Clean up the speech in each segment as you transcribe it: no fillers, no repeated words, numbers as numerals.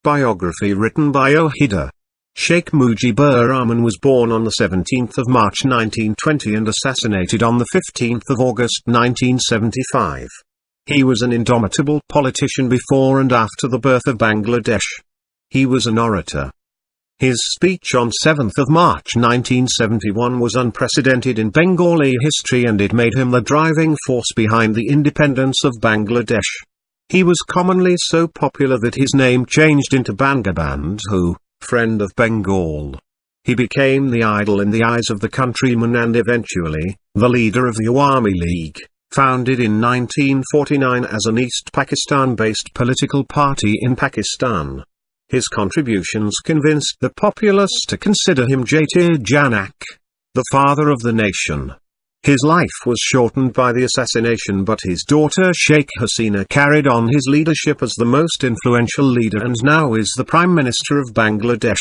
Biography written by Ohidur. Sheikh Mujibur Rahman was born on the 17th of March 1920 and assassinated on the 15th of August 1975. He was an indomitable politician before and after the birth of Bangladesh. He was an orator. His speech on 7th of March 1971 was unprecedented in Bengali history, and it made him the driving force behind the independence of Bangladesh. He was commonly so popular that his name changed into Bangabandhu, friend of Bengal. He became the idol in the eyes of the countrymen and eventually, the leader of the Awami League, founded in 1949 as an East Pakistan-based political party in Pakistan. His contributions convinced the populace to consider him Jatir Janak, the father of the nation. His life was shortened by the assassination, but his daughter Sheikh Hasina carried on his leadership as the most influential leader and now is the Prime Minister of Bangladesh.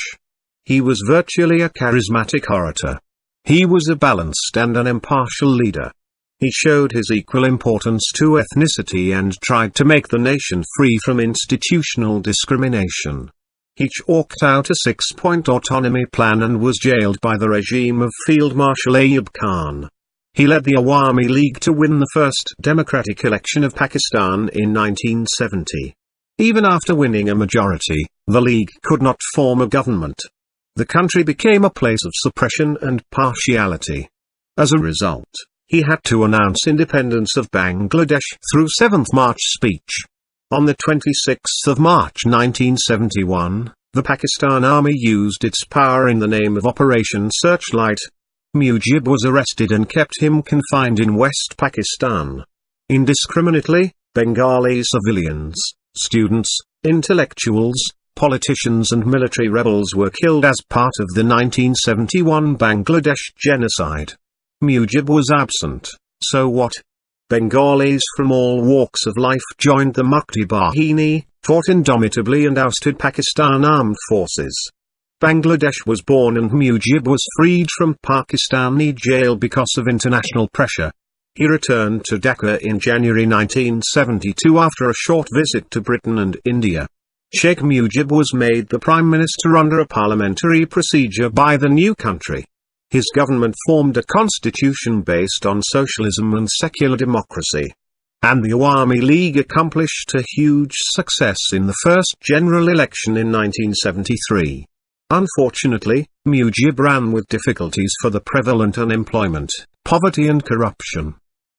He was virtually a charismatic orator. He was a balanced and an impartial leader. He showed his equal importance to ethnicity and tried to make the nation free from institutional discrimination. He chalked out a 6-point autonomy plan and was jailed by the regime of Field Marshal Ayub Khan. He led the Awami League to win the first democratic election of Pakistan in 1970. Even after winning a majority, the League could not form a government. The country became a place of suppression and partiality. As a result, he had to announce independence of Bangladesh through 7th March speech. On the 26th of March 1971, the Pakistan Army used its power in the name of Operation Searchlight. Mujib was arrested and kept him confined in West Pakistan. Indiscriminately, Bengali civilians, students, intellectuals, politicians and military rebels were killed as part of the 1971 Bangladesh genocide. Mujib was absent, so what? Bengalis from all walks of life joined the Mukti Bahini, fought indomitably and ousted Pakistan Armed Forces. Bangladesh was born and Mujib was freed from Pakistani jail because of international pressure. He returned to Dhaka in January 1972 after a short visit to Britain and India. Sheikh Mujib was made the Prime Minister under a parliamentary procedure by the new country. His government formed a constitution based on socialism and secular democracy. And the Awami League accomplished a huge success in the first general election in 1973. Unfortunately, Mujib ran with difficulties for the prevalent unemployment, poverty and corruption.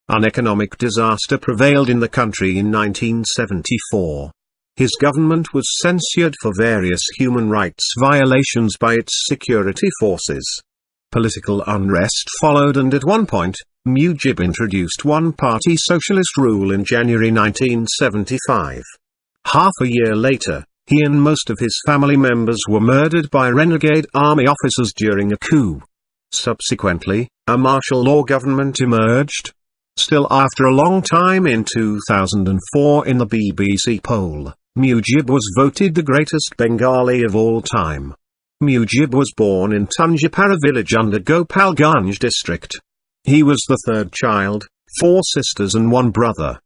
An economic disaster prevailed in the country in 1974. His government was censured for various human rights violations by its security forces. Political unrest followed, and at one point, Mujib introduced one-party socialist rule in January 1975. Half a year later, he and most of his family members were murdered by renegade army officers during a coup. Subsequently, a martial law government emerged. Still, after a long time, in 2004 in the BBC poll, Mujib was voted the greatest Bengali of all time. Mujib was born in Tunjapara village under Gopalganj district. He was the third child, 4 sisters and 1 brother.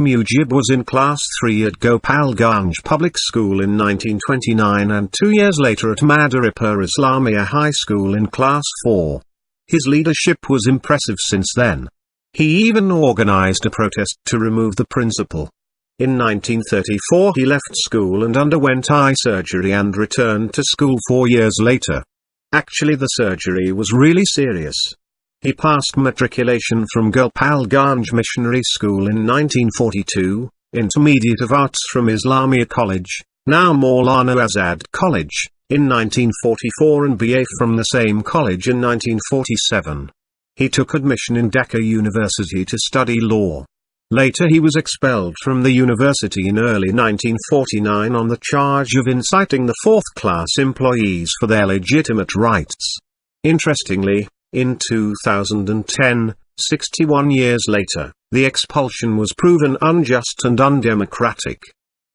Mujib was in class 3 at Gopalganj Public School in 1929 and 2 years later at Madaripur Islamia High School in class 4. His leadership was impressive since then. He even organized a protest to remove the principal. In 1934 he left school and underwent eye surgery and returned to school 4 years later. Actually, the surgery was really serious. He passed matriculation from Gopalganj Missionary School in 1942, Intermediate of Arts from Islamia College, now Maulana Azad College, in 1944 and BA from the same college in 1947. He took admission in Dhaka University to study law. Later he was expelled from the university in early 1949 on the charge of inciting the 4th-class employees for their legitimate rights. Interestingly, in 2010, 61 years later, the expulsion was proven unjust and undemocratic.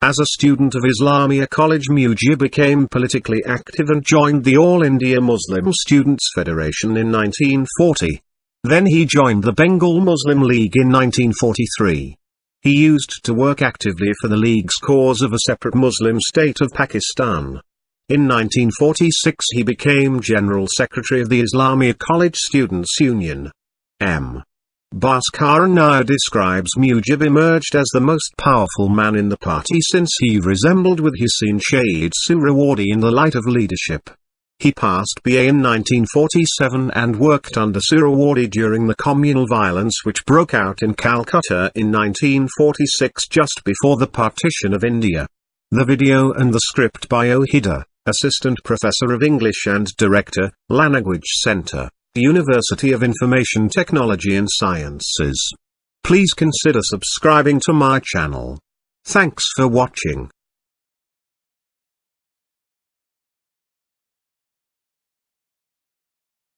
As a student of Islamia College, Mujib became politically active and joined the All India Muslim Students Federation in 1940. Then he joined the Bengal Muslim League in 1943. He used to work actively for the League's cause of a separate Muslim state of Pakistan. In 1946 he became General Secretary of the Islamia College Students' Union. M. Bhaskar now describes Mujib emerged as the most powerful man in the party since he resembled with Hussein Shahid Suhrawardi in the light of leadership. He passed BA in 1947 and worked under Suhrawardi during the communal violence which broke out in Calcutta in 1946 just before the partition of India. The video and the script by Ohidur, Assistant Professor of English and Director, Language Center, University of Information Technology and Sciences. Please consider subscribing to my channel. Thanks for watching.